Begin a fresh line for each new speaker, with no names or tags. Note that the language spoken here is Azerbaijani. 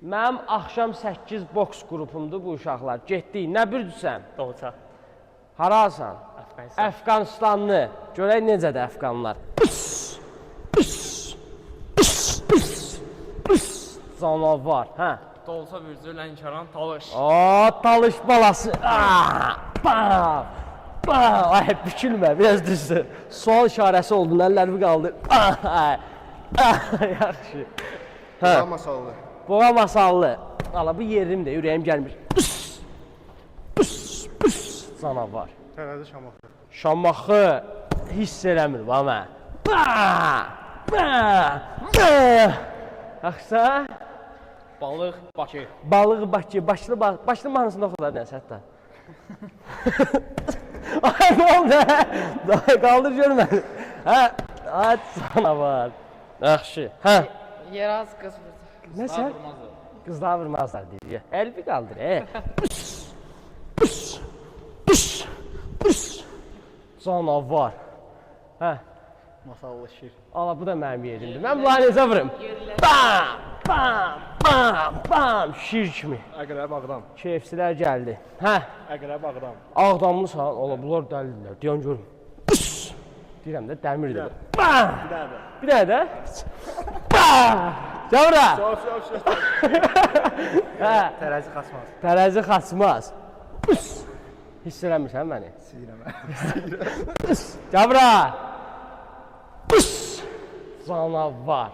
Mənim axşam 8 boks qrupumdur bu uşaqlar. Getdik, nə bürdüsən?
Doğuça.
Harasan?
Əfqanistan.
Əfqanistanlı. Görək necədir əfqanlar. Canavar, hə?
Dolsa bürcü, Lənkəran, Talış.
Talış balası. Ay, bükülmə, biraz düzdür. Sual işarəsi oldun, əllərimi qaldır. Yaxşı.
Boğa masallı.
Boğa masallı. Ala, bu yerimdə, ürəyim gəlmir. Canavar.
Tərəzi Şamaxı.
Şamaxı hiss eləmir, va mən. Yaxsa?
Balıq, Bakı.
Balıq Bakı, başlı mahnısında oxular nəsə hətta. Ay, nə oldu? Qaldır görmədim. Hə, ay, canavar. Yaxşı, hə.
Yeraz qız vurdu.
Nəsə? Qızlar vurmazlar deyir. Əlbi qaldır, Canavar. Hə.
Masallı şir.
Ala, bu da mənim yerimdir. Mən bunları necə vurum? Bam, bam, bam, bam. Şir kimi.
Əqrəb Ağdam.
KFC-lər gəldi. Hə.
Əqrəb Ağdam.
Ağdamlısan. Ala, bunlar dəlildirlər. Deyən görüm. Deyirəm də, dəmirdir. Bam. Bir dənə də. Bam. Cavra. Hə.
Tərəzi Xasmaz.
Tərəzi xaçmaz. Hiss eləmirsən məni?
Siyirəm.
Cavra. Canavar.